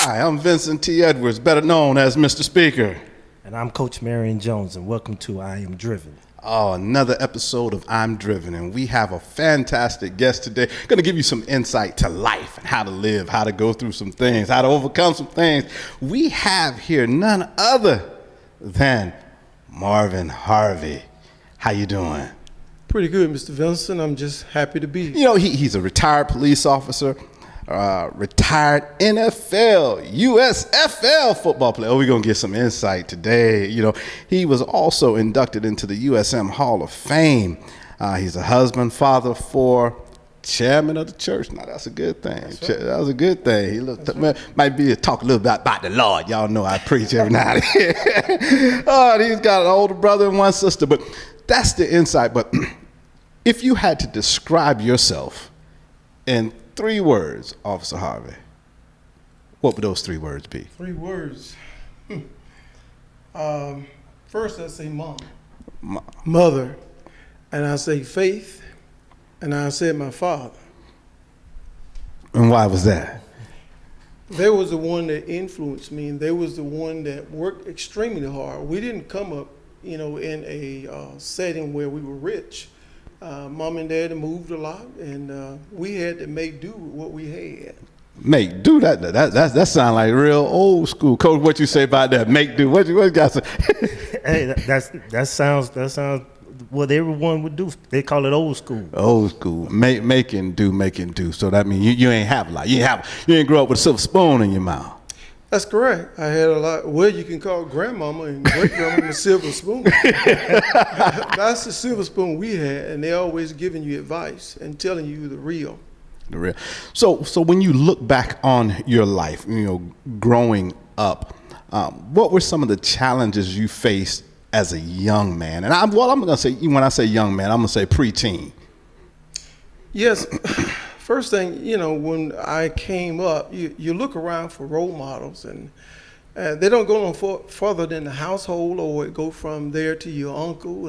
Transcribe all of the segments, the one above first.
Hi, I'm Vincent T. Edwards, better known as Mr. Speaker. And I'm Coach Marion Jones, and welcome to I Am Driven. Oh, another episode of I'm Driven, and we have a fantastic guest today. Going to give you some insight to life and how to live, how to go through some things, how to overcome some things. We have here none other than Marvin Harvey. How you doing? Pretty good, Mr. Vincent. I'm just happy to be here. You know, he's a retired police officer, retired NFL, USFL football player. Oh, we're going to get some insight today. You know, he was also inducted into the USM Hall of Fame. He's a husband, father for chairman of the church. Now, that's a good thing. Right. That was a good thing. He might be talk a little bit about the Lord. Y'all know I preach every night. Oh, and he's got an older brother and one sister. But that's the insight. But if you had to describe yourself in 3 words, Officer Harvey, what would those 3 words be? 3 words. First, I say mom. Mother. And I say faith. And I say my father. And why was that? They was the one that influenced me, and they was the one that worked extremely hard. We didn't come up, in a setting where we were rich. Mom and Dad moved a lot, and we had to make do with what we had. Make do? That sounds like real old school. Coach, what you say about that? Make do? What you got to say? Hey, that sounds what everyone would do. They call it old school. Old school. Make and do. So that means you ain't have a lot. You ain't grow up with a silver spoon in your mouth. That's correct. I had a lot. Well, you can call grandmama and great grandmama the silver spoon. That's the silver spoon we had, and they always giving you advice and telling you the real. The real. So when you look back on your life, growing up, what were some of the challenges you faced as a young man? And I'm going to say, when I say young man, I'm going to say preteen. Yes. First thing, when I came up, you look around for role models, and they don't go no further than the household, or it go from there to your uncle,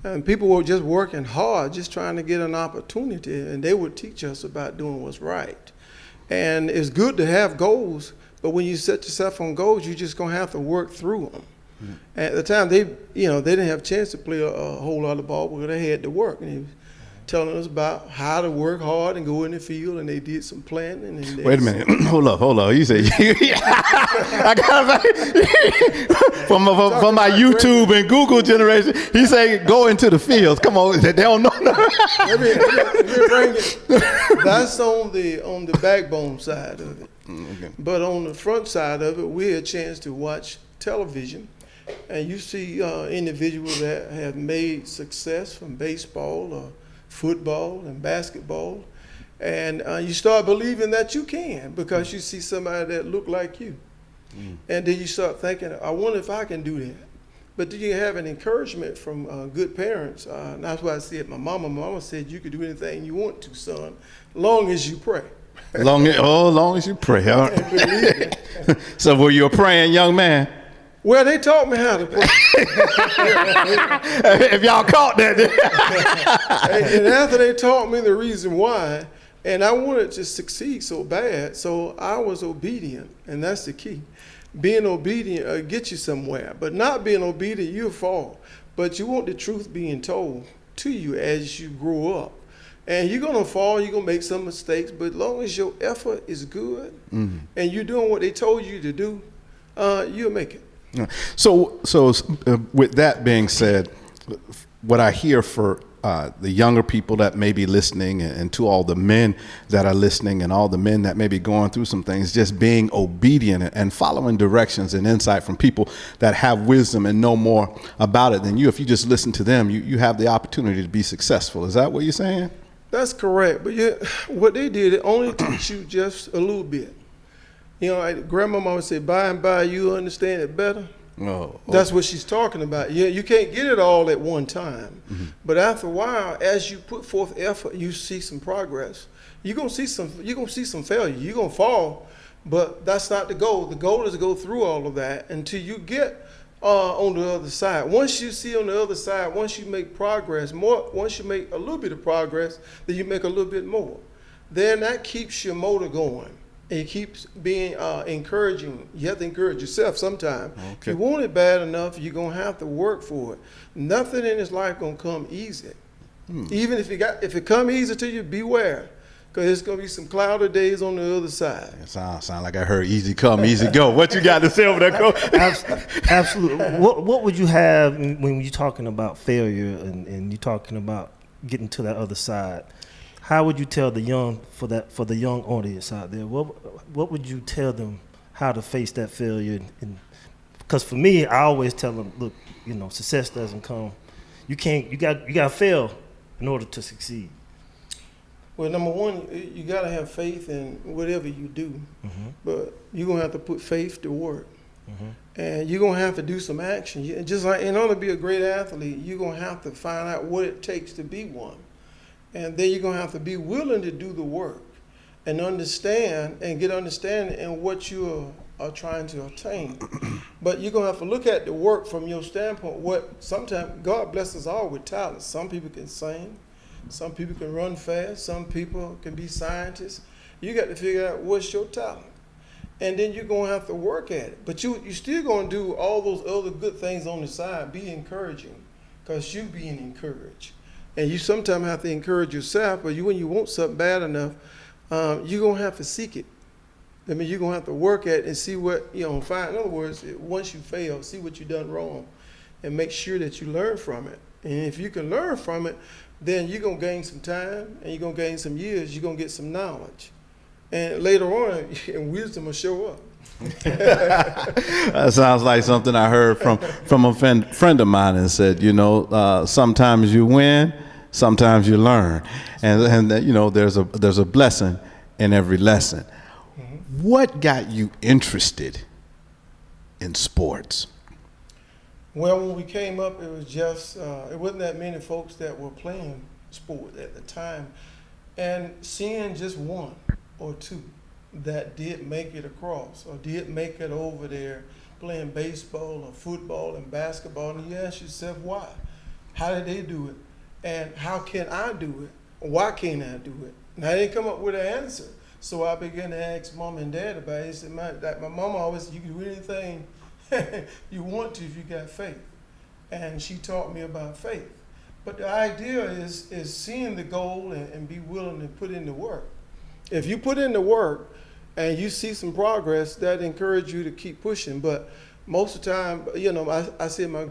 and people were just working hard, just trying to get an opportunity, and they would teach us about doing what's right. And it's good to have goals, but when you set yourself on goals, you're just gonna have to work through them. Mm-hmm. At the time, they didn't have a chance to play a whole lot of ball, but they had to work. And telling us about how to work hard and go in the field, and they did some planting. And wait a minute, hold up. You say I got from my YouTube and Google generation. He say go into the fields. Come on, they don't know. let me bring it. That's on the backbone side of it. Okay. But on the front side of it, we had a chance to watch television, and you see individuals that have made success from baseball or football and basketball, and you start believing that you can because you see somebody that look like you. And then you start thinking, I wonder if I can do that. But then you have an encouragement from good parents. And that's why I said my mama said you could do anything you want to, son, long as you pray. Long as you pray. All right. So were you a praying young man? Well, they taught me how to play. If y'all caught that. And after they taught me the reason why, and I wanted to succeed so bad, so I was obedient, and that's the key. Being obedient gets you somewhere, but not being obedient, you'll fall. But you want the truth being told to you as you grow up. And you're going to fall, you're going to make some mistakes, but as long as your effort is good, and you're doing what they told you to do, you'll make it. So with that being said, what I hear for the younger people that may be listening, and to all the men that are listening, and all the men that may be going through some things, just being obedient and following directions and insight from people that have wisdom and know more about it than you. If you just listen to them, you have the opportunity to be successful. Is that what you're saying? That's correct. But what they did, it only teach you just a little bit. Grandmama would say, by and by, you'll understand it better. Oh, okay. That's what she's talking about. Yeah, you can't get it all at one time. Mm-hmm. But after a while, as you put forth effort, you see some progress. You're gonna see some failure. You're gonna fall, but that's not the goal. The goal is to go through all of that until you get on the other side. Once you see on the other side, once you make progress, once you make a little bit of progress, then you make a little bit more. Then that keeps your motor going. and you keep being encouraging. You have to encourage yourself sometimes. Okay. If you want it bad enough, you're gonna have to work for it. Nothing in this life gonna come easy. Even if it come easy to you, beware, because there's gonna be some cloudy days on the other side. It sound like I heard easy come, easy go. What you got to say over there, Coach? Absolutely. What would you have when you're talking about failure and you're talking about getting to that other side? How would you tell the young for the young audience out there? What would you tell them how to face that failure? Because for me, I always tell them, look, success doesn't come. You got to fail in order to succeed. Well, number one, you got to have faith in whatever you do, but you're going to have to put faith to work. And you're going to have to do some action. Just like in order to be a great athlete, you're going to have to find out what it takes to be one. And then you're going to have to be willing to do the work and understand and get understanding in what you are trying to attain. But you're going to have to look at the work from your standpoint. Sometimes God blesses us all with talents. Some people can sing. Some people can run fast. Some people can be scientists. You got to figure out what's your talent. And then you're going to have to work at it. But you still going to do all those other good things on the side. Be encouraging, because you being encouraged. And you sometimes have to encourage yourself, but when you want something bad enough, you're going to have to seek it. I mean, you're going to have to work at it and see what, find. In other words, once you fail, see what you've done wrong and make sure that you learn from it. And if you can learn from it, then you're going to gain some time and you're going to gain some years. You're going to get some knowledge. And later on, wisdom will show up. That sounds like something I heard from a friend of mine, and said, sometimes you win, sometimes you learn, and there's a blessing in every lesson. What got you interested in sports? Well, when we came up, it was just it wasn't that many folks that were playing sport at the time, and seeing just one or two that did make it across or did make it over there playing baseball or football and basketball, and you ask yourself why. How did they do it? And how can I do it? Why can't I do it? And I didn't come up with an answer. So I began to ask mom and dad about it. He said, my mom always said, you can do anything you want to if you got faith. And she taught me about faith. But the idea is seeing the goal and be willing to put in the work. If you put in the work and you see some progress, that encourages you to keep pushing. But most of the time, I said the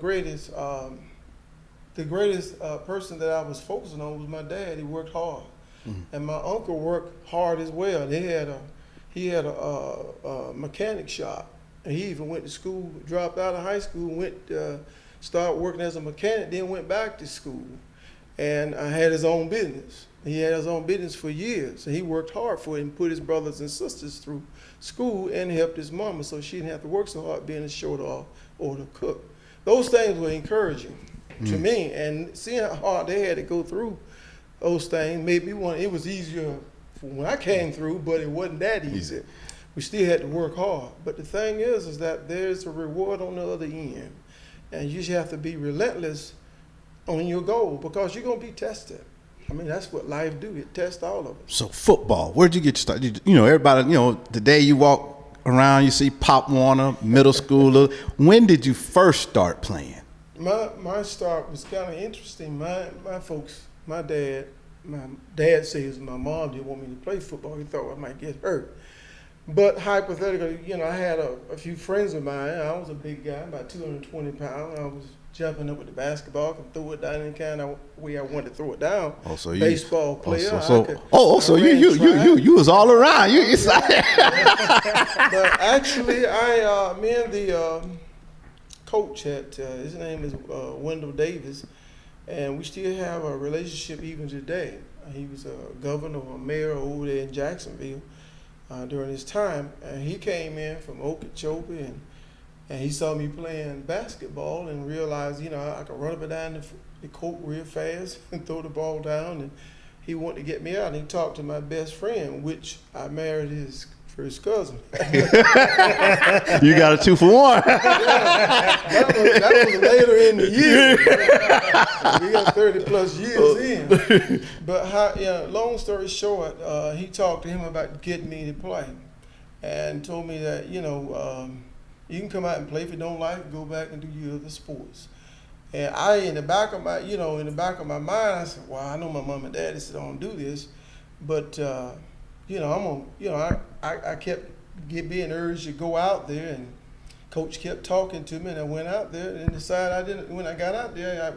greatest person that I was focusing on was my dad. He worked hard. And my uncle worked hard as well. He had a mechanic shop, and he even went to school, dropped out of high school, started working as a mechanic, then went back to school, and had his own business. He had his own business for years, and he worked hard for it and put his brothers and sisters through school and helped his mama so she didn't have to work so hard being a short order cook. Those things were encouraging to me, and seeing how hard they had to go through those things made me want. It was easier when I came through, but it wasn't that easy. We still had to work hard. But the thing is that there's a reward on the other end, and you just have to be relentless on your goal because you're gonna be tested. I mean, that's what life do. It tests all of us. So football, where'd you get your start? Everybody, the day you walk around, you see Pop Warner, middle schooler. When did you first start playing? My start was kind of interesting. My dad says my mom didn't want me to play football. He thought I might get hurt. But hypothetically, I had a few friends of mine. I was a big guy, about 220 pounds. I was jumping up with the basketball, could throw it down any kind of way I wanted to throw it down. Baseball player. You was all around. You excited. But actually, me and the coach his name is Wendell Davis, and we still have a relationship even today. He was a governor or mayor over there in Jacksonville during his time, and he came in from Okeechobee, and he saw me playing basketball and realized, I could run up and down the court real fast and throw the ball down, and he wanted to get me out, and he talked to my best friend, which I married his first cousin. You got a 2-for-1. That was later in the year. We got 30 plus years in. But long story short, he talked to him about getting me to play. and told me that, you can come out and play. If you don't like it, go back and do your other sports. And in the back of my mind, I said, well, I know my mom and daddy said I don't do this, but I kept being urged to go out there, and coach kept talking to me, and I went out there and decided I didn't. When I got out there,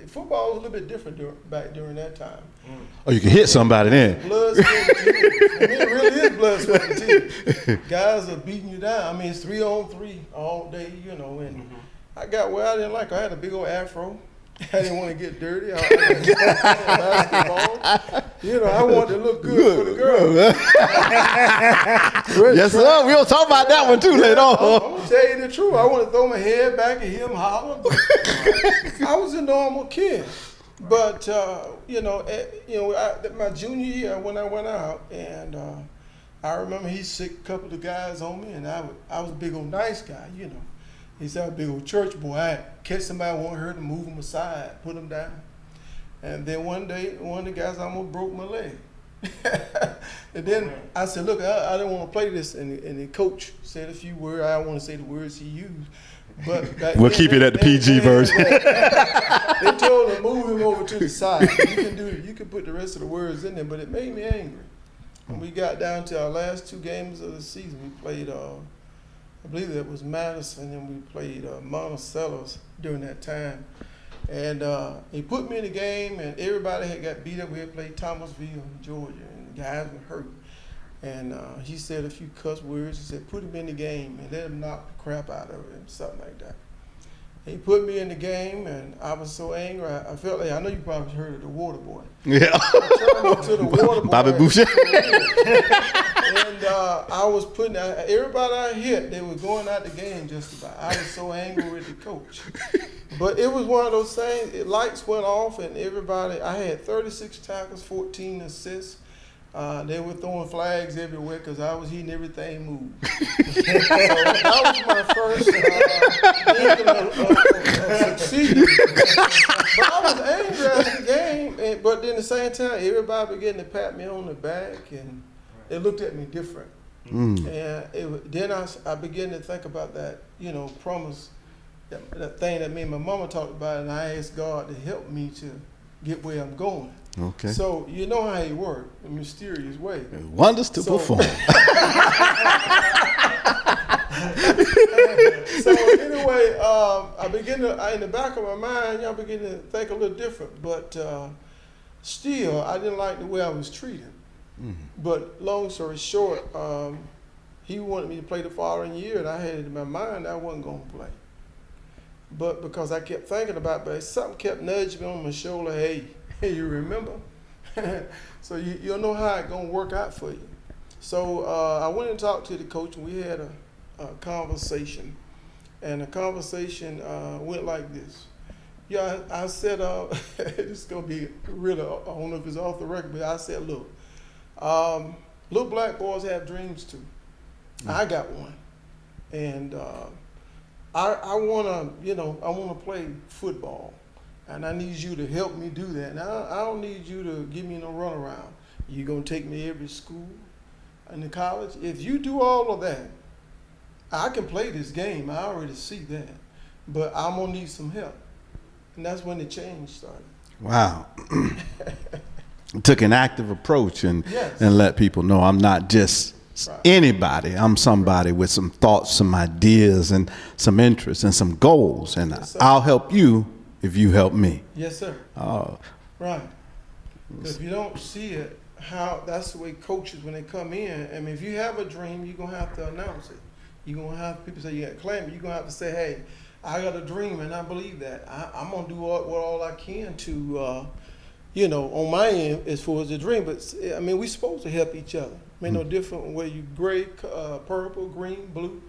football was a little bit different back during that time. Oh, you can hit somebody then. Blood, sweat, and tears. I mean, it really is blood, sweat, and tears. Guys are beating you down. I mean, it's 3-on-3 all day, and I got where I didn't like. I had a big old afro. I didn't want to get dirty. I basketball. I wanted to look good for the girls. Yes, sir. We'll talk about that one too later on. I'm going to tell you the truth. I want to throw my head back and hear them holler. I was a normal kid. But, my junior year when I went out, and I remember he sick a couple of guys on me, and I was a big old nice guy, He said, I'm a big old church boy. I catch somebody, want her to move them aside, put them down. And then one day, one of the guys almost broke my leg. And then I said, look, I didn't want to play this. And the coach said a few words. I don't want to say the words he used. But we'll keep it at the PG version. They told him to move him over to the side. You can put the rest of the words in there, but it made me angry. When we got down to our last 2 games of the season, we played I believe that was Madison, and we played Monticello's during that time. And he put me in the game, and everybody had got beat up. We had played Thomasville in Georgia, and the guys were hurt. And he said a few cuss words. He said, put him in the game and let him knock the crap out of him, something like that. He put me in the game, and I was so angry. I felt like, I know you probably heard of the water boy. Yeah. I turned into the water boy. Bobby Boucher. And I was putting everybody I hit, they were going out the game just about. I was so angry with the coach. But it was one of those things, lights went off, and everybody, I had 36 tackles, 14 assists. They were throwing flags everywhere because I was hitting everything moved. So that was my first inkling of succeeding. But I was angry after the game. But then at the same time, everybody began to pat me on the back, and they looked at me different. And then I began to think about that, promise, that thing that me and my mama talked about, and I asked God to help me to get where I'm going. Okay. So you know how he worked, a mysterious way. Wonders to perform. So anyway, I begin to, in the back of my mind, I begin to think a little different. But still, I didn't like the way I was treated. But long story short, he wanted me to play the following year, and I had it in my mind I wasn't going to play. But because I kept thinking about it, but something kept nudging me on my shoulder, hey, you remember? So you'll know how it's going to work out for you. So I went and talked to the coach, and we had a conversation. And the conversation went like this. Yeah, I said, this is going to be really, I don't know if it's off the record, but I said, look, little black boys have dreams too. I got one. And I want to play football. And I need you to help me do that. And I don't need you to give me no runaround. You're going to take me every school in the college. If you do all of that, I can play this game. I already see that. But I'm going to need some help. And that's when the change started. Wow. Took an active approach and let people know I'm not just anybody. I'm somebody with some thoughts, some ideas, and some interests and some goals. And I'll help you if you help me. Yes, sir. Right. If you don't see it, that's the way coaches, when they come in, I mean, if you have a dream, you're going to have to announce it. You're going to have people say you got to claim it. You're going to have to say, hey, I got a dream, and I believe that. I'm going to do all I can to, on my end as far as the dream. But, I mean, we're supposed to help each other. I mean, no different whether you gray, purple, green, blue.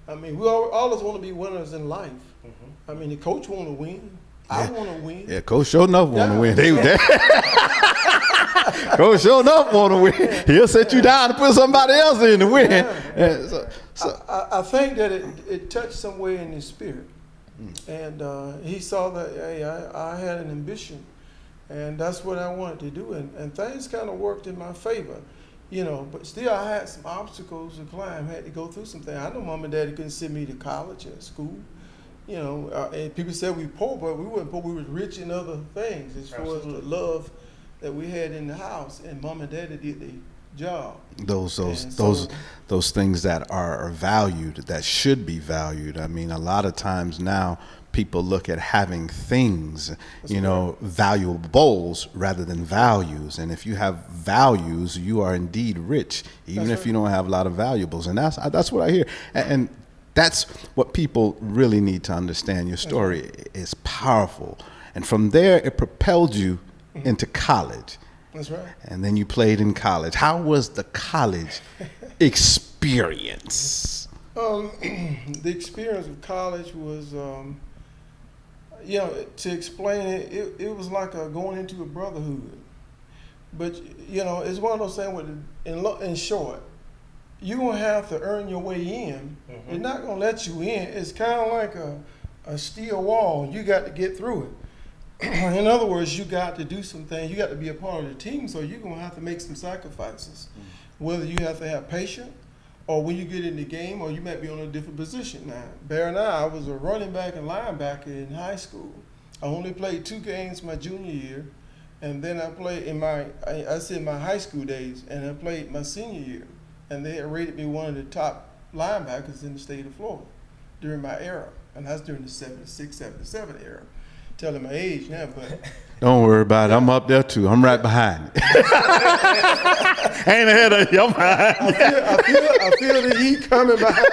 I mean, we all of us want to be winners in life. I mean, the coach want to win. I want to win. Yeah, Coach sure enough want to win. Coach sure enough want to win. He'll set you down to put somebody else in to win. I think that it touched somewhere in his spirit. And he saw that, hey, I had an ambition. And that's what I wanted to do. And things kind of worked in my favor. but still I had some obstacles to climb. Had to go through some things. I know mom and daddy couldn't send me to college or school. And people said we poor, but we weren't poor. We were rich in other things as far as the love that we had in the house. And mom and daddy did their job. Those things that are valued, that should be valued. I mean, a lot of times now people look at having things, valuables rather than values. And if you have values, you are indeed rich, even if you don't have a lot of valuables. And that's what I hear. And that's what people really need to understand. Your story is powerful. And from there, it propelled you into college. That's right. And then you played in college. How was the college experience? The experience of college was, to explain it was like going into a brotherhood. But, it's one of those things in short, you're going to have to earn your way in. Mm-hmm. They're not going to let you in. It's kind of like a steel wall. You got to get through it. In other words, you got to do some things. You got to be a part of the team, so you're going to have to make some sacrifices. Whether you have to have patience, or when you get in the game, or you might be on a different position. Now, Bear and I was a running back and linebacker in high school. I only played 2 games my junior year, and then I played in my high school days, and I played my senior year. And they had rated me one of the top linebackers in the state of Florida during my era, and that's during the 76, 77 era. Telling my age now, but don't worry about it. I'm up there too. I'm right behind you. Ain't ahead of you. I'm behind. I feel the heat coming behind.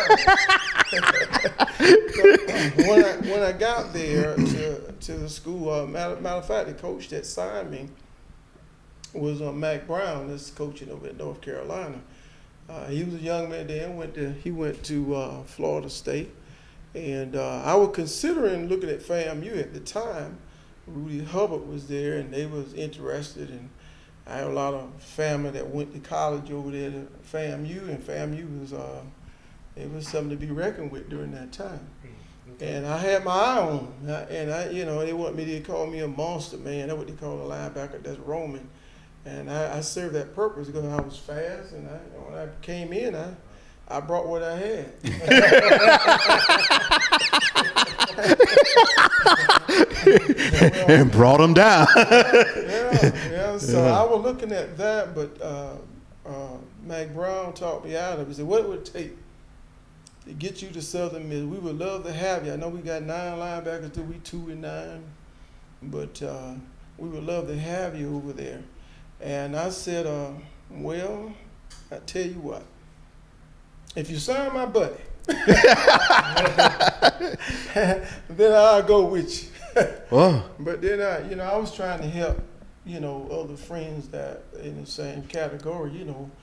So, when I got there to the school, matter of fact, the coach that signed me was Mac Brown. That's coaching over in North Carolina. He was a young man then. He went to Florida State. And I was considering looking at FAMU at the time. Rudy Hubbard was there, and they was interested. And I had a lot of family that went to college over there to FAMU, and FAMU was it was something to be reckoned with during that time. Okay. And I had my eye on them, and they want me to call me a monster, man. That's what they call a linebacker that's roaming. And I served that purpose because I was fast, and when I came in, I brought what I had. And brought them down. So I was looking at that, but Mac Brown talked me out of it. He said, what would it take to get you to Southern Miss? We would love to have you. I know we got 9 linebackers, till we 2 and 9, but we would love to have you over there. And I said, well, I tell you what. If you sign my buddy, then I'll go with you. Whoa. But then I was trying to help, other friends that in the same category.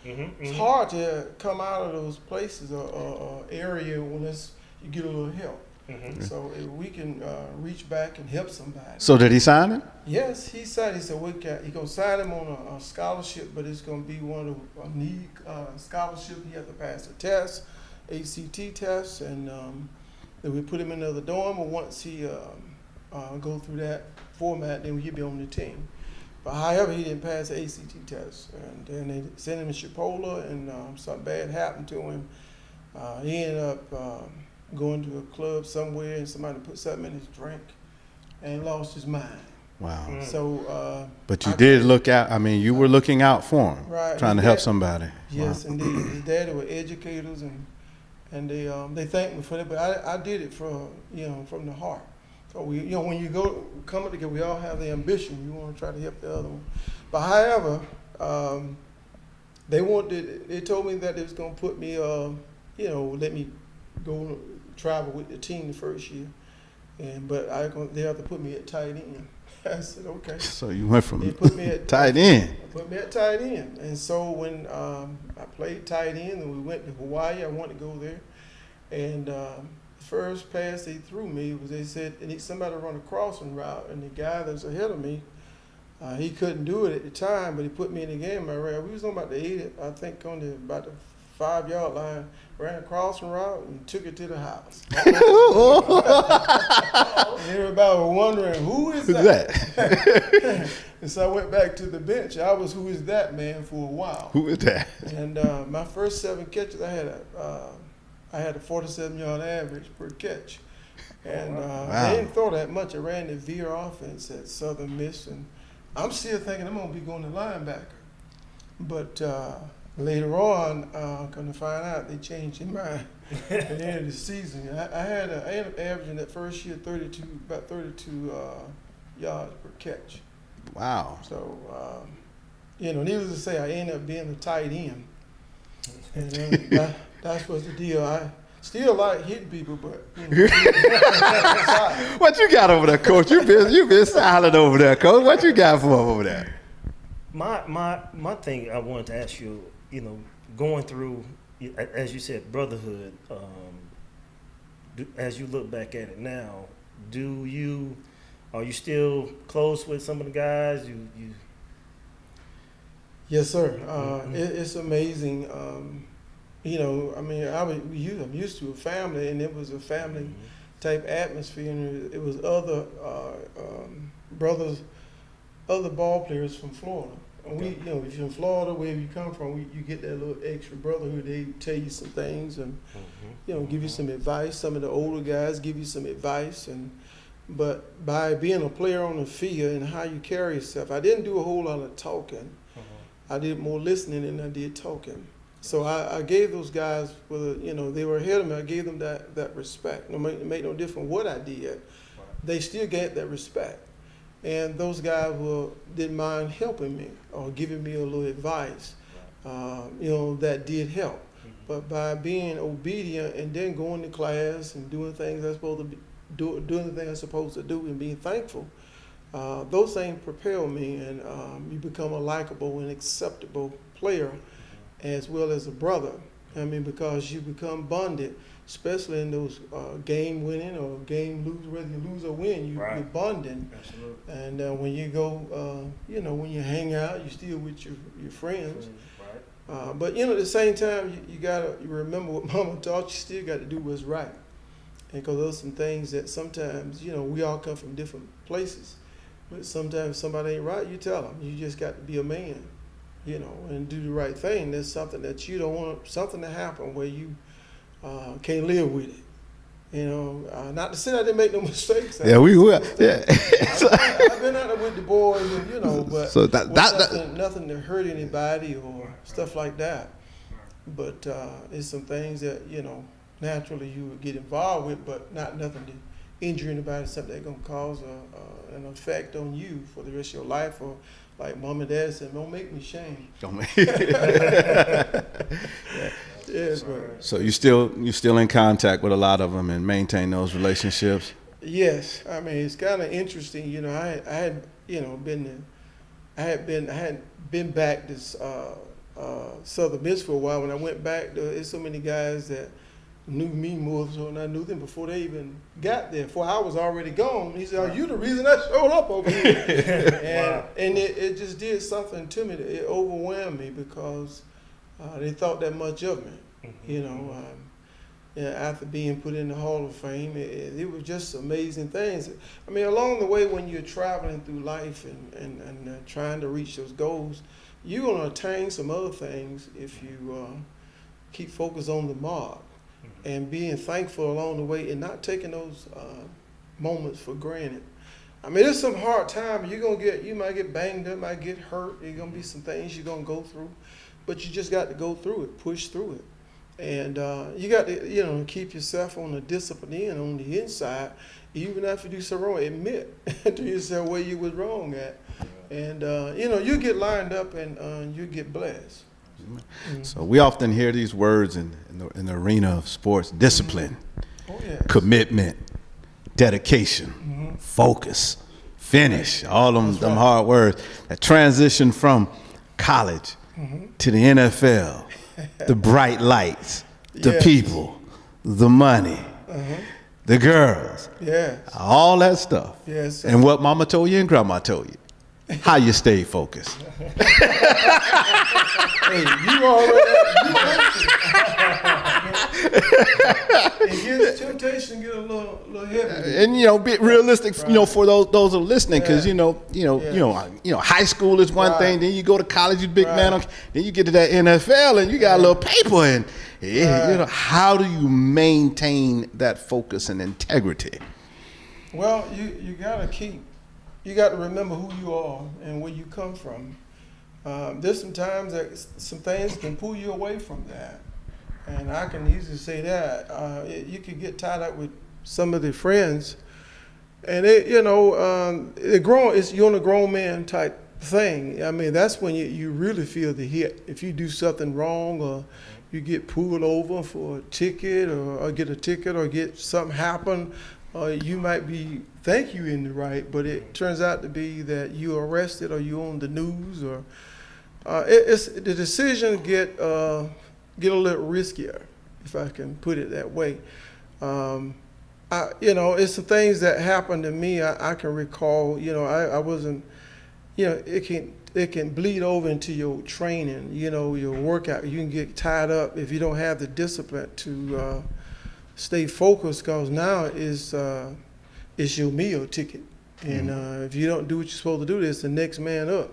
It's hard to come out of those places or area when you get a little help. Mm-hmm. So if we can reach back and help somebody. So did he sign it? Yes, he signed. He said he gonna sign him on a scholarship, but it's gonna be one of a need scholarship. He has to pass the test, ACT test, and then we put him in another dorm. And once he go through that format, then he'll be on the team. But however, he didn't pass the ACT test, and then they sent him to Chipola, and something bad happened to him. He ended up going to a club somewhere, and somebody put something in his drink and lost his mind. Wow. So, but you did look out. I mean, you were looking out for him, right, trying to help somebody. Yes, wow. Indeed. His daddy were educators, and they thanked me for that. But I did it from the heart. So when you come together, we all have the ambition. You want to try to help the other one. But however, they told me that they was gonna put me, let me go travel with the team the first year, but they have to put me at tight end. I said okay. So you went from put me at tight end. Put me at tight end, and so when I played tight end and we went to Hawaii, I wanted to go there, and the first pass they threw me was they said they need somebody to run a crossing route, and the guy that's ahead of me, he couldn't do it at the time, but he put me in the game. We was on about the 80, I think on about the 5-yard line, ran across the route and took it to the house. And everybody was wondering, who is that? And so I went back to the bench. I was who is that man for a while. Who is that? And my first 7 catches, I had a 47-yard average per catch. And they didn't throw that much. I ran the veer offense at Southern Miss, and I'm still thinking I'm going to be going to linebacker. But later on, come to find out, they changed their mind at the end of the season. I ended up averaging that first year about 32 yards per catch. Wow. So, needless to say, I ended up being a tight end. And that's what's the deal. I still like hitting people, but What you got over there, Coach? You been silent over there, Coach. What you got for him over there? My thing I wanted to ask you, going through, as you said, brotherhood. As you look back at it now, are you still close with some of the guys? You Yes, sir. It's amazing. I'm used to a family, and it was a family type atmosphere, and it was other brothers, other ball players from Florida. And we, if you're in Florida, wherever you come from, you get that little extra brotherhood. They tell you some things and give you some advice. Some of the older guys give you some advice, but by being a player on the field and how you carry yourself, I didn't do a whole lot of talking. I did more listening than I did talking. So I gave those guys, whether they were ahead of me, I gave them that respect. It made no difference what I did. They still get that respect. And those guys didn't mind helping me or giving me a little advice, that did help. But by being obedient and then going to class and doing things I'm supposed to be, doing the things I'm supposed to do and being thankful, those things propel me, and you become a likable and acceptable player as well as a brother. Because you become bonded, especially in those game winning or game lose, whether you lose or win, you're bonding. Absolutely. And when you go, when you hang out, you're still with your friends. Right. But at the same time, you gotta remember what Mama taught you. Still got to do what's right, because those are some things that sometimes we all come from different places. But sometimes if somebody ain't right, you tell them. You just got to be a man, and do the right thing. There's something that you don't want something to happen where you can't live with it. Not to say I didn't make no mistakes. Yeah, we will. Yeah. I've been out there with the boys, and but so nothing to hurt anybody or stuff like that. But it's some things that naturally you would get involved with, but nothing to injure anybody, something that's gonna cause an effect on you for the rest of your life, or like Mom and Dad said, don't make me shame. Don't make. Yes, so you still in contact with a lot of them and maintain those relationships? Yes, it's kind of interesting. I had been back this Southern Miss for a while. When I went back, there's so many guys that knew me more so than I knew them before they even got there. Before I was already gone, he said, "Are you the reason I showed up over here?" And it just did something to me. It overwhelmed me because they thought that much of me. After being put in the Hall of Fame, it was just amazing things. Along the way when you're traveling through life and trying to reach those goals, you're gonna attain some other things if you keep focused on the mark. And being thankful along the way and not taking those moments for granted. There's some hard times you might get banged up, might get hurt. There's gonna be some things you're gonna go through, but you just got to go through it, push through it, and you got to keep yourself on the discipline end on the inside. Even after you do something wrong, admit to yourself where you was wrong at, and you get lined up and you get blessed. So we often hear these words in the arena of sports: discipline, commitment, dedication, focus, finish. All them hard words that transition from college to the NFL, the bright lights, the people, the money, the girls, all that stuff. Yes. And what Mama told you and Grandma told you. how you stay focused. Hey, you already. It gets temptation get a little heavy. And be realistic. For those who are listening, because high school is one thing. Then you go to college, you big man. Then you get to that NFL, and you got a little paper. And how do you maintain that focus and integrity? Well, you gotta remember who you are and where you come from. There's some times that some things can pull you away from that. And I can easily say that you can get tied up with some of the friends, and you're on a grown man type thing. I mean, that's when you really feel the hit. If you do something wrong, or you get pulled over for a ticket, or get a ticket, or get something happen, you might think you're in the right, but it turns out to be that you're arrested, or you're on the news, or the decision get a little riskier, if I can put it that way. It's some things that happened to me. I can recall. I wasn't. It can bleed over into your training. Your workout. You can get tied up if you don't have the discipline to stay focused. Because now it's your meal ticket, and if you don't do what you're supposed to do, it's the next man up.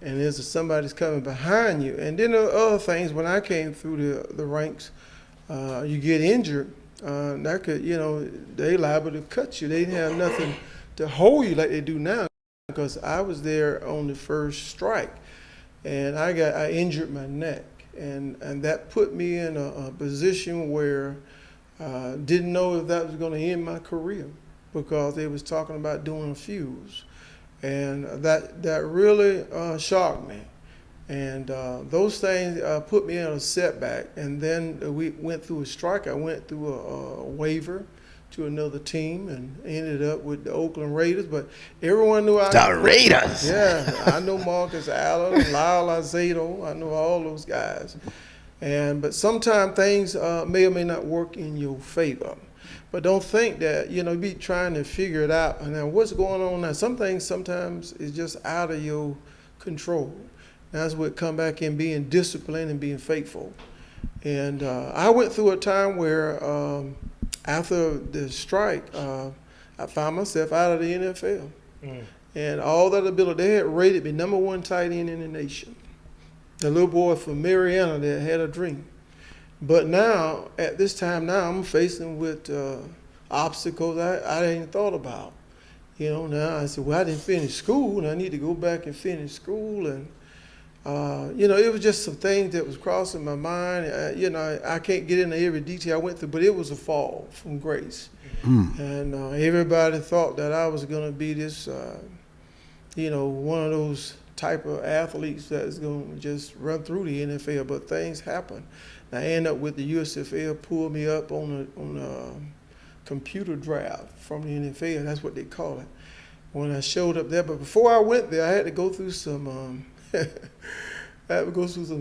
And there's somebody's coming behind you. And then there are other things. When I came through the ranks, you get injured. That could, they liable to cut you. They didn't have nothing to hold you like they do now. Because I was there on the first strike, and I injured my neck, and that put me in a position where I didn't know if that was going to end my career, because they was talking about doing a fuse. And that really shocked me. And those things put me in a setback. And then we went through a strike. I went through a waiver to another team and ended up with the Oakland Raiders. But everyone knew The Raiders. Yeah, I know Marcus Allen, Lyle Azedo. I know all those guys. But sometimes things may or may not work in your favor. But don't think that, be trying to figure it out. And now what's going on now? Some things sometimes is just out of your control. That's what come back in being disciplined and being faithful. And I went through a time where after the strike, I found myself out of the NFL. And all that ability, they had rated me #1 tight end in the nation. The little boy from Mariana that had a dream. But now, at this time now, I'm facing with obstacles I hadn't thought about. Now I said, well, I didn't finish school, and I need to go back and finish school. And, it was just some things that was crossing my mind. I can't get into every detail I went through, but it was a fall from grace. And everybody thought that I was going to be this, one of those type of athletes that's going to just run through the NFL, but things happen. I ended up with the USFL pulled me up on a computer draft from the NFL. That's what they call it. When I showed up there, but before I went there, I had to go through some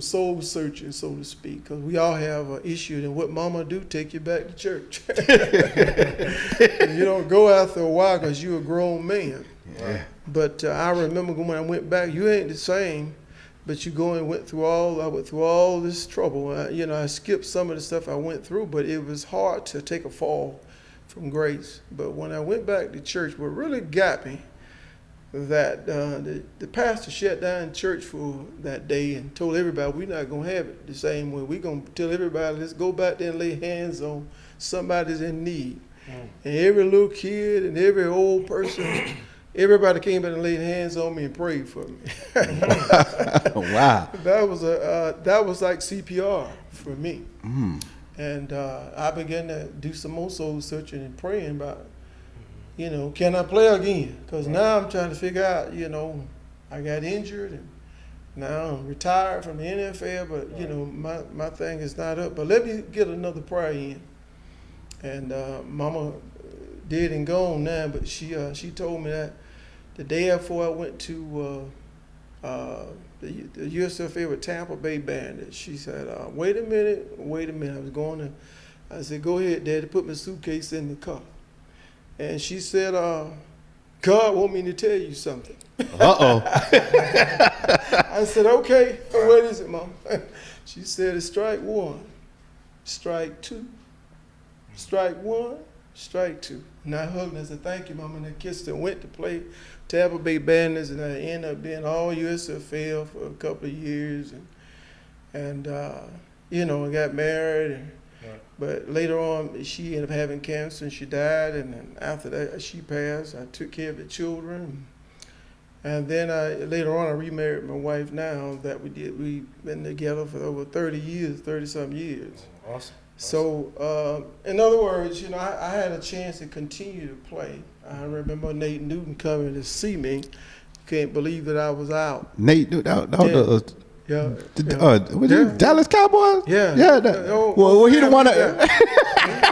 soul searching, so to speak, because we all have an issue. And what Mama do, take you back to church. You don't go after a while because you're a grown man. Yeah. But I remember when I went back, you ain't the same. But you go and I went through all this trouble. I skipped some of the stuff I went through, but it was hard to take a fall from grace. But when I went back to church, what really got me, that the pastor shut down church for that day and told everybody we're not going to have it the same way. We're going to tell everybody, let's go back there and lay hands on somebody's in need. And every little kid and every old person, everybody came back and laid hands on me and prayed for me. Wow. That was like CPR for me. And I began to do some more soul searching and praying about, can I play again? Because now I'm trying to figure out, I got injured and now I'm retired from the NFL, but my thing is not up. But let me get another prayer in. And Mama dead and gone now, but she told me that the day after I went to the USFL with Tampa Bay Bandits, she said, wait a minute. I said, go ahead, Daddy, put my suitcase in the car. And she said, God want me to tell you something. Uh-oh. I said, okay, what is it, Mom? She said, it's strike one, strike two, strike one, strike two. And I hugged her and said, thank you, Mom. And I kissed her and went to play Tampa Bay Bandits, and I ended up being all USFL for a couple of years. And you know, I got married. But later on, she ended up having cancer and she died. And then after that, she passed. I took care of the children. And then later on, I remarried my wife now that we've been together for over 30 years, 30-some years. Awesome. So, in other words, you know, I had a chance to continue to play. I remember Nate Newton coming to see me. Can't believe that I was out. Nate Newton, was Yeah. he Dallas Cowboys? Yeah. Well, he the one that.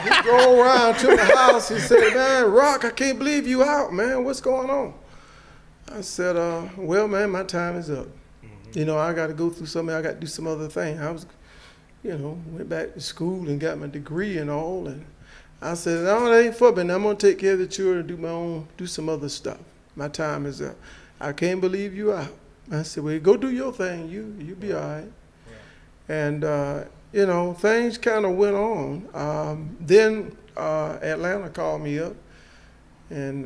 He drove around to my house. He said, man, Rock, I can't believe you out, man. What's going on? I said, well, man, my time is up. Mm-hmm. You know, I got to go through something. I got to do some other thing. I was, you know, went back to school and got my degree and all. And I said, no, that ain't for me. I'm going to take care of the children, do some other stuff. My time is up. I can't believe you out. I said, well, go do your thing. You be all right. Yeah. And, you know, things kind of went on. Then Atlanta called me up. And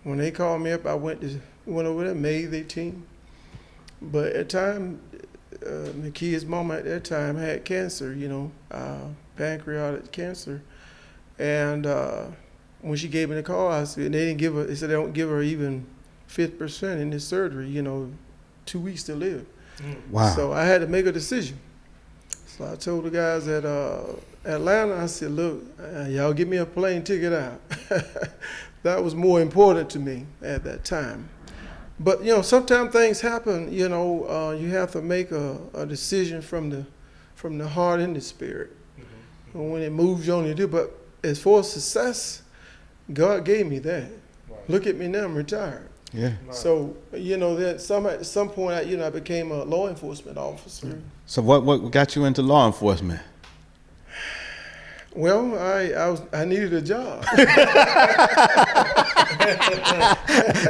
when they called me up, I went over there, made their team. But at the time, McKee's mom at that time had cancer, you know, pancreatic cancer. And when she gave me the call, I said, they said they don't give her even 50% in this surgery, you know, 2 weeks to live. Wow. So I had to make a decision. So I told the guys at Atlanta, I said, look, y'all give me a plane ticket out. That was more important to me at that time. But, you know, sometimes things happen, you know, you have to make a decision from the heart and the spirit. Mm-hmm. When it moves you on to do. But as far as success, God gave me that. Right. Look at me now, I'm retired. Yeah. Right. So, you know, that at some point, I became a law enforcement officer. So what got you into law enforcement? Well, I needed a job.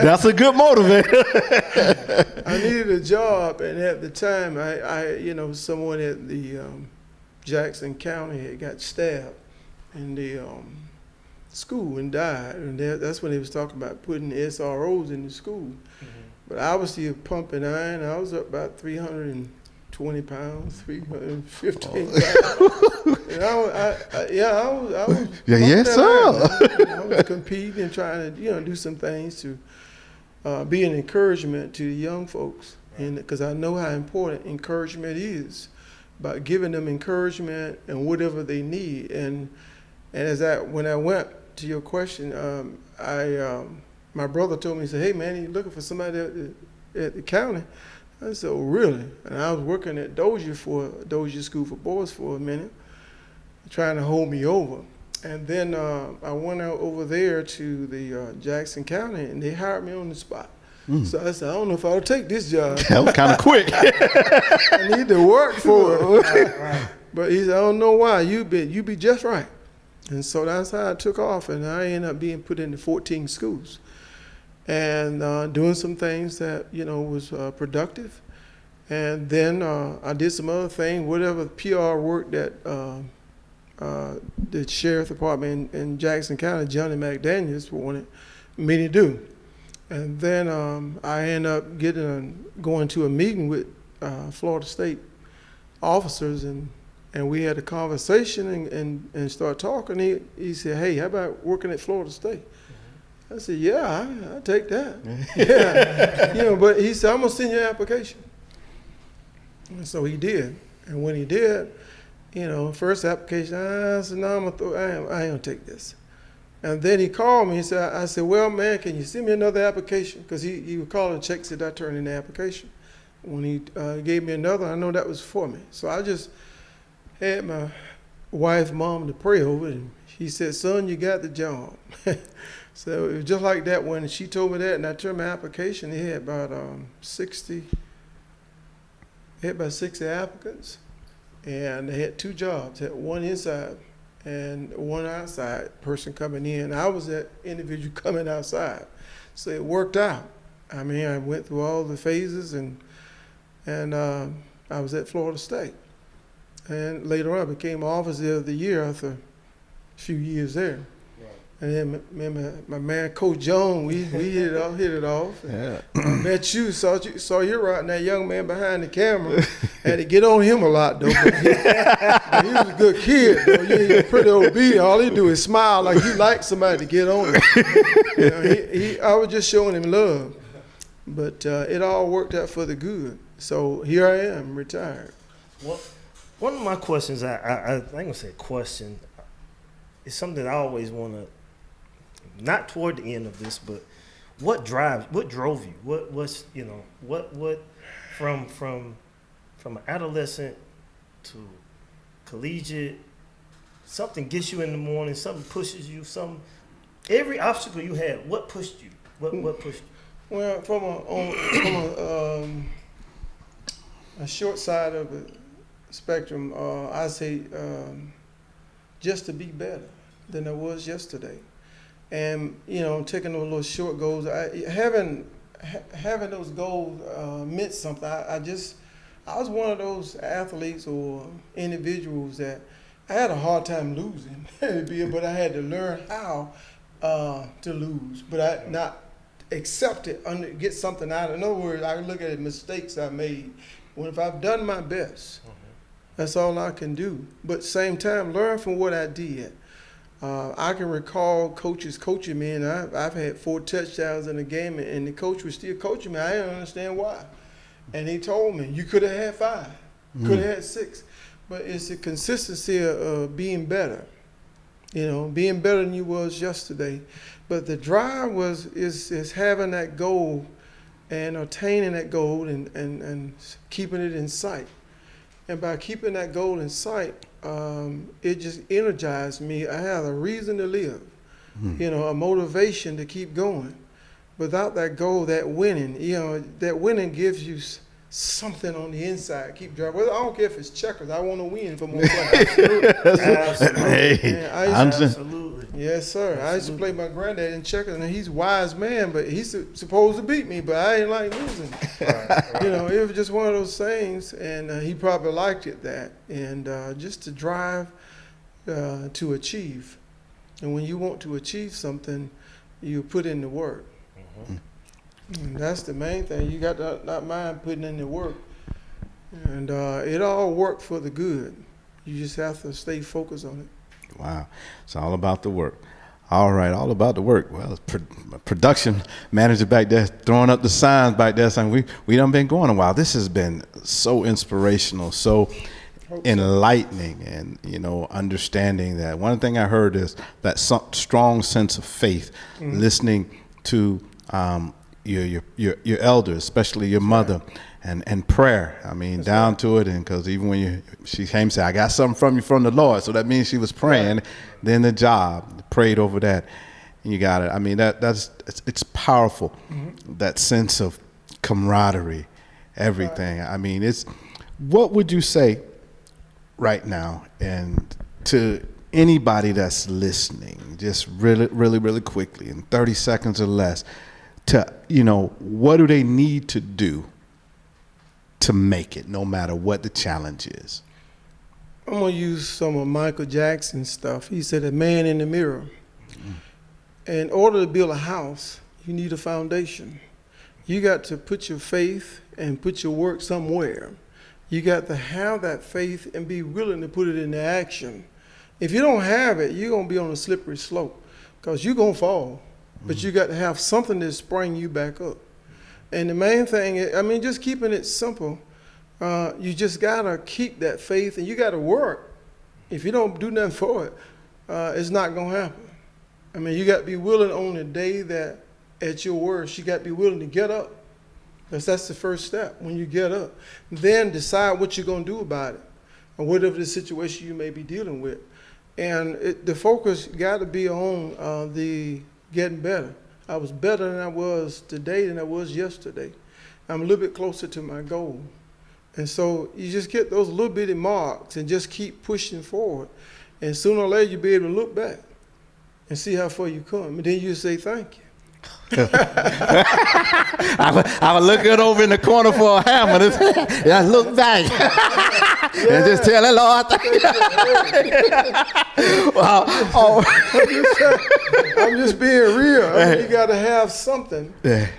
That's a good motivator. I needed a job, and at the time, I you know, someone at the Jackson County had got stabbed in the school and died, and that's when they was talking about putting SROs in the school. Mm-hmm. But I was still pumping iron. I was up about 320 pounds, 315 pounds. And I was yes, sir. I was competing and trying to, you know, do some things to be an encouragement to the young folks, and because I know how important encouragement is, by giving them encouragement and whatever they need. And when I went to your question, my brother told me, he said, hey man, you looking for somebody at the county? I said, oh really? And I was working at Dozier School for Boys for a minute, trying to hold me over. And then I went out over there to the Jackson County, and they hired me on the spot. So I said, I don't know if I'll take this job. That was kind of quick. I need to work for it. Right. But he said, I don't know why. You be just right. And so that's how I took off, and I ended up being put into 14 schools and doing some things that, you know, was productive. And then I did some other things, whatever PR work that the sheriff department in Jackson County, Johnny McDaniels, wanted me to do. And then I ended up going to a meeting with Florida State officers, and we had a conversation and started talking. He said, hey, how about working at Florida State? I said, yeah, I'll take that. Yeah. You know, but he said, I'm going to send you an application. And so he did. And when he did, you know, first application, I said, no, I ain't going to take this. And then he called me. I said, well, man, can you send me another application? Because he would call and check, said I turned in the application. When he gave me another, I know that was for me. So I just had my wife's mom to pray over it. And she said, son, you got the job. So it was just like that when she told me that, and I turned my application. They had about 60 applicants, and they had two jobs. They had one inside and one outside person coming in. I was that individual coming outside. So it worked out. I mean, I went through all the phases, and I was at Florida State. And later on, I became Officer of the Year after a few years there. And then my man Coach Jones, we hit it off. Yeah. I met you, saw you riding that young man behind the camera. Had to get on him a lot though. But he was a good kid though. He pretty obedient. All he do is smile like he liked somebody to get on him. You know, I was just showing him love. But it all worked out for the good. So here I am, retired. Well, one of my questions, I ain't gonna say question, it's something I always want to, not toward the end of this, but what drove you? What's from an adolescent to collegiate, something gets you in the morning, something pushes you, every obstacle you had, what pushed you? What pushed you? Well, from a short side of the spectrum, I say just to be better than I was yesterday. And, taking those little short goals, having those goals meant something. I was one of those athletes or individuals that I had a hard time losing, but I had to learn how to lose, but I not accept it, get something out of it. In other words, I look at the mistakes I made. Well, if I've done my best, that's all I can do. But same time, learn from what I did. I can recall coaches coaching me, and I've had 4 touchdowns in a game, and the coach was still coaching me. I didn't understand why. And he told me, you could have had 5, could have had 6. But it's the consistency of being better, being better than you was yesterday. But the drive is having that goal and attaining that goal and keeping it in sight. And by keeping that goal in sight, it just energized me. I have a reason to live, a motivation to keep going. Without that goal, that winning, that winning gives you something on the inside. Keep driving. Well, I don't care if it's checkers. I want to win if I'm going to play. Absolutely. Absolutely. Yes, sir. I used to play my granddad in checkers, and he's a wise man, but he's supposed to beat me, but I ain't like losing. Right. It was just one of those things, and he probably liked it that, and just to drive to achieve. And when you want to achieve something, you put in the work. And that's the main thing. You got to not mind putting in the work. And it all worked for the good. You just have to stay focused on it. Wow. It's all about the work. All right, all about the work. Well, production manager back there throwing up the signs back there saying we done been going a while. This has been so inspirational, so enlightening, and understanding that. One thing I heard is that strong sense of faith, listening to your elders, especially your mother, and prayer. I mean, that's down right. to it, and because even when she came and said, "I got something from you from the Lord," so that means she was praying. Right. Then the job, prayed over that, and you got it. I mean, it's powerful. That sense of camaraderie, everything. Right. I mean, what would you say right now, and to anybody that's listening, just really, really, really quickly, in 30 seconds or less, to, what do they need to do to make it, no matter what the challenge is? I'm going to use some of Michael Jackson's stuff. He said, a man in the mirror. In order to build a house, you need a foundation. You got to put your faith and put your work somewhere. You got to have that faith and be willing to put it into action. If you don't have it, you're going to be on a slippery slope because you're going to fall. But you got to have something to spring you back up. And the main thing, just keeping it simple, you just got to keep that faith, and you got to work. If you don't do nothing for it, it's not going to happen. You got to be willing on the day that at your worst, you got to be willing to get up. Because that's the first step. When you get up, then decide what you're going to do about it, or whatever the situation you may be dealing with. And the focus got to be on the getting better. I was better than I was today than I was yesterday. I'm a little bit closer to my goal. And so you just get those little bitty marks and just keep pushing forward. And sooner or later, you'll be able to look back and see how far you come. And then you say thank you. I was looking over in the corner for a hammer. I look back and just tell the Lord thank you. Wow. Oh. I'm just being real. I mean, you got to have something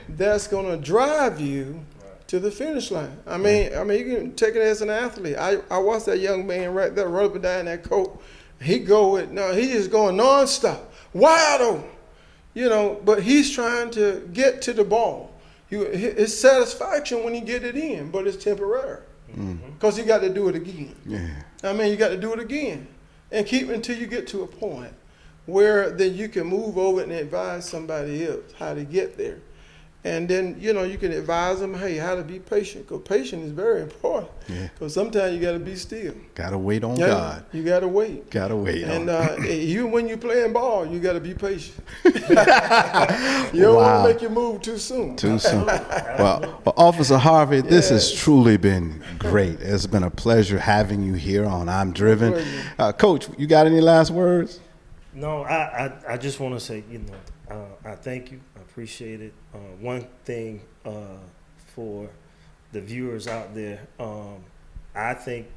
that's going to drive you to the finish line. I mean, you can take it as an athlete. I watched that young man right there run up and down that court. He just going nonstop, wide open. You know, but he's trying to get to the ball. It's satisfaction when he get it in, but it's temporary because he got to do it again. Yeah. I mean, you got to do it again and keep until you get to a point where then you can move over and advise somebody else how to get there. And then, you know, you can advise them, hey, how to be patient, because patience is very important. Because sometimes you got to be still. Got to wait on God. You got to wait. Got to wait and, on even when you're playing ball, you got to be patient. You don't want to make you move too soon. Too soon. Well, Officer Harvey, this has truly been great. It's been a pleasure having you here on I'm Driven. Coach, you got any last words? No, I just want to say, I thank you. I appreciate it. One thing for the viewers out there, I think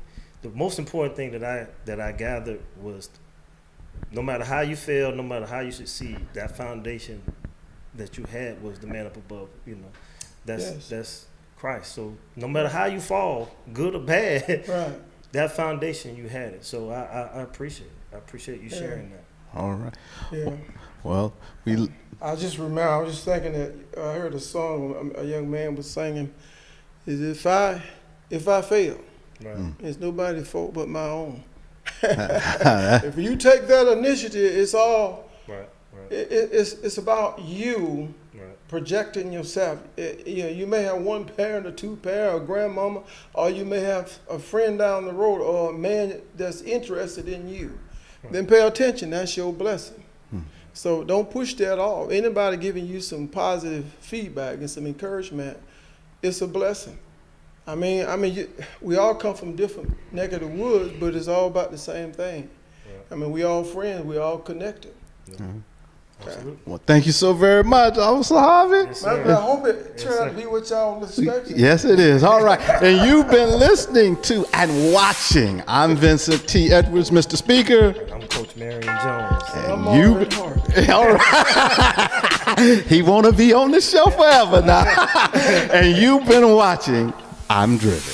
the most important thing that I gathered was, no matter how you fail, no matter how you succeed, that foundation that you had was the man up above. That's Christ. So no matter how you fall, good or bad, that foundation you had it. So I appreciate it. I appreciate you sharing that. All right. Yeah. Well, I just remember, I was just thinking that I heard a song a young man was singing, is if I fail, it's nobody's fault but my own. If you take that initiative, it's all, it's about you projecting yourself. You may have one parent or two parents or grandmama, or you may have a friend down the road or a man that's interested in you. Then pay attention, that's your blessing. So don't push that off. Anybody giving you some positive feedback and some encouragement, it's a blessing. I mean, we all come from different neck of the woods, but it's all about the same thing. I mean, we all friends, we all connected. Well, thank you so very much, Officer Harvey. Yes, I hope it turned out to be what y'all expected. Yes, it is. All right. And you've been listening to and watching. I'm Vincent T. Edwards, Mr. Speaker. I'm Coach Marion Jones. And I'm Marvin Harvey. All right. He want to be on the show forever now. And you've been watching I'm Driven.